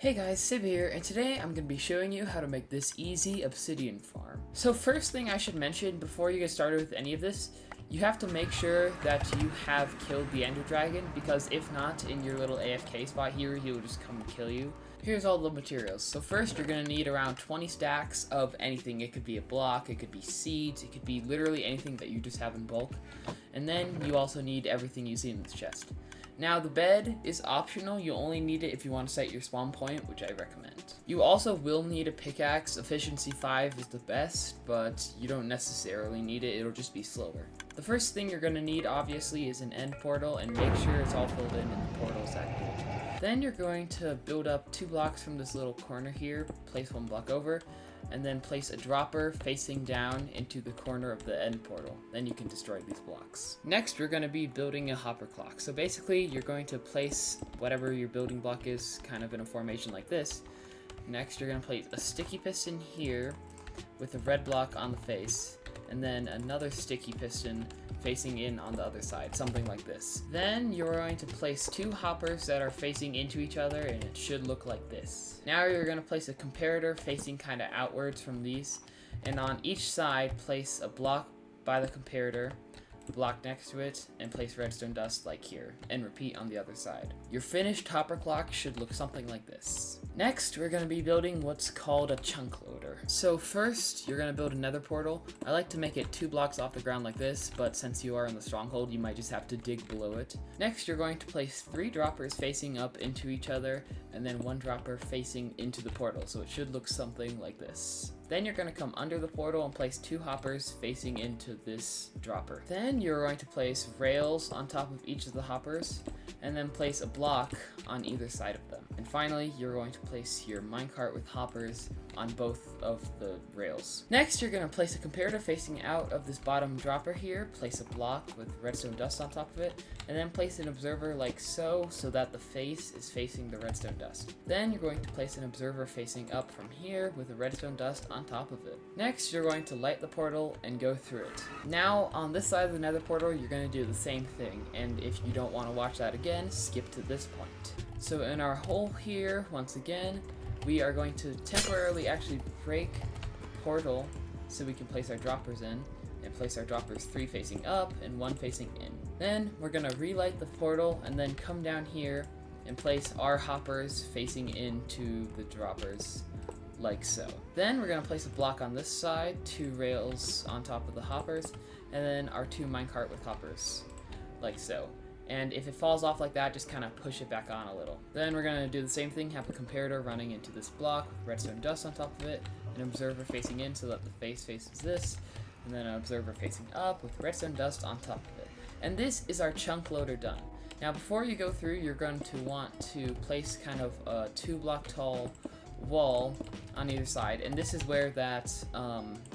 Hey guys, Sib here, and today I'm going to be showing you how to make this easy obsidian farm. So first thing I should mention before you get started with any of this, you have to make sure that you have killed the ender dragon, because if not, in your little AFK spot here, he will just come and kill you. Here's all the materials. So first you're going to need around 20 stacks of anything. It could be a block, it could be seeds, it could be literally anything that you just have in bulk. And then you also need everything you see in this chest. Now the bed is optional, you only need it if you want to set your spawn point, which I recommend. You also will need a pickaxe. Efficiency 5 is the best, but you don't necessarily need it, it'll just be slower. The first thing you're going to need obviously is an end portal, and make sure it's all filled in the portal is activated. Then you're going to build up 2 blocks from this little corner here, place 1 block over, and then place a dropper facing down into the corner of the end portal. Then you can destroy these blocks. Next, we're going to be building a hopper clock. So basically, you're going to place whatever your building block is kind of in a formation like this. Next, you're going to place a sticky piston here with a red block on the face, and then another sticky piston facing in on the other side, something like this. Then you're going to place 2 hoppers that are facing into each other, and it should look like this. Now you're going to place a comparator facing kind of outwards from these, and on each side place a block by the comparator, block next to it, and place redstone dust like here, and repeat on the other side. Your finished hopper clock should look something like this. Next, we're going to be building what's called a chunk loader. So first, you're going to build a nether portal. I like to make it 2 blocks off the ground like this, but since you are in the stronghold, you might just have to dig below it. Next, you're going to place 3 droppers facing up into each other, and then 1 dropper facing into the portal, so it should look something like this. Then you're going to come under the portal and place 2 hoppers facing into this dropper. Then you're going to place rails on top of each of the hoppers, and then place a block on either side of them. And finally, you're going to place your minecart with hoppers on both of the rails. Next, you're going to place a comparator facing out of this bottom dropper here, place a block with redstone dust on top of it, and then place an observer like so that the face is facing the redstone dust. Then you're going to place an observer facing up from here with a redstone dust on top of it. Next, you're going to light the portal and go through it. Now, on this side of the nether portal, you're going to do the same thing, and if you don't want to watch that again, skip to this point. So in our hole here, once again, we are going to temporarily actually break the portal so we can place our droppers in, and place our droppers 3 facing up and 1 facing in. Then we're going to relight the portal and then come down here and place our hoppers facing into the droppers like so. Then we're going to place a block on this side, 2 rails on top of the hoppers, and then our 2 minecart with hoppers like so. And if it falls off like that, just kind of push it back on a little. Then we're going to do the same thing, have a comparator running into this block with redstone dust on top of it, an observer facing in so that the face faces this, and then an observer facing up with redstone dust on top of it. And this is our chunk loader done. Now before you go through, you're going to want to place kind of a 2 block tall wall on either side, and this is where that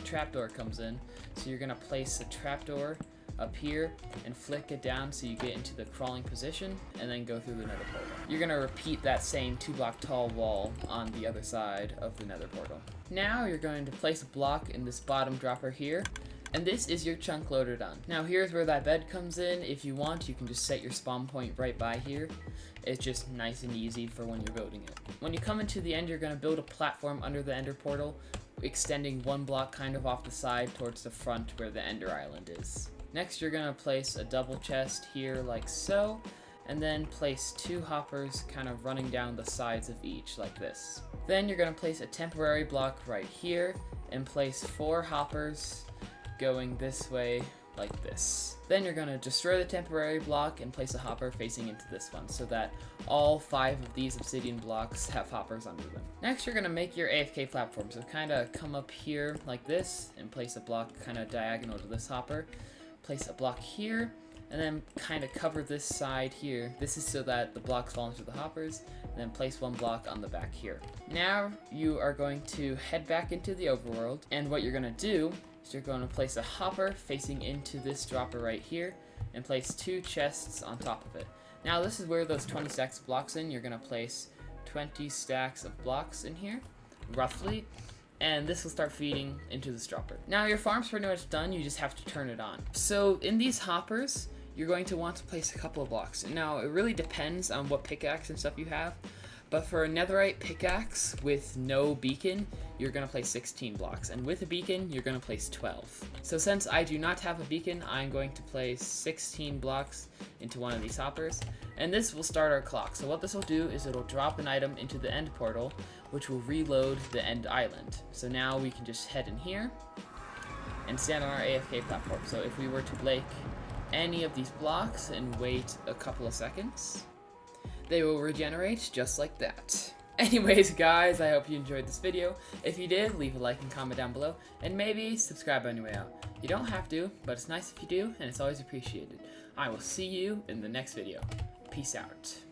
trapdoor comes in. So you're going to place a trapdoor up here and flick it down so you get into the crawling position, and then go through the nether portal. You're going to repeat that same 2 block tall wall on the other side of the nether portal. Now you're going to place a block in this bottom dropper here, and this is your chunk loader done. Now here's where that bed comes in. If you want, you can just set your spawn point right by here. It's just nice and easy for when you're building it. When you come into the end, you're going to build a platform under the ender portal, extending 1 block kind of off the side towards the front where the ender island is. Next, you're going to place a double chest here like so, and then place 2 hoppers kind of running down the sides of each like this. Then you're going to place a temporary block right here and place 4 hoppers going this way like this. Then you're going to destroy the temporary block and place a hopper facing into this one so that all 5 of these obsidian blocks have hoppers under them. Next, you're going to make your AFK platform. So kind of come up here like this and place a block kind of diagonal to this hopper. Place a block here, and then kind of cover this side here. This is so that the blocks fall into the hoppers, and then place 1 block on the back here. Now you are going to head back into the overworld, and what you're going to do is you're going to place a hopper facing into this dropper right here, and place 2 chests on top of it. Now this is where those 20 stacks of blocks in. You're going to place 20 stacks of blocks in here, roughly, and this will start feeding into this dropper. Now your farm's pretty much done, you just have to turn it on. So in these hoppers, you're going to want to place a couple of blocks. Now it really depends on what pickaxe and stuff you have, But for a netherite pickaxe with no beacon, you're going to place 16 blocks, and with a beacon, you're going to place 12. So since I do not have a beacon, I'm going to place 16 blocks into one of these hoppers, and this will start our clock. So what this will do is it'll drop an item into the end portal, which will reload the end island. So now we can just head in here and stand on our AFK platform. So if we were to break any of these blocks and wait a couple of seconds, they will regenerate just like that. Anyways, guys, I hope you enjoyed this video. If you did, leave a like and comment down below, and maybe subscribe on your way out. You don't have to, but it's nice if you do, and it's always appreciated. I will see you in the next video. Peace out.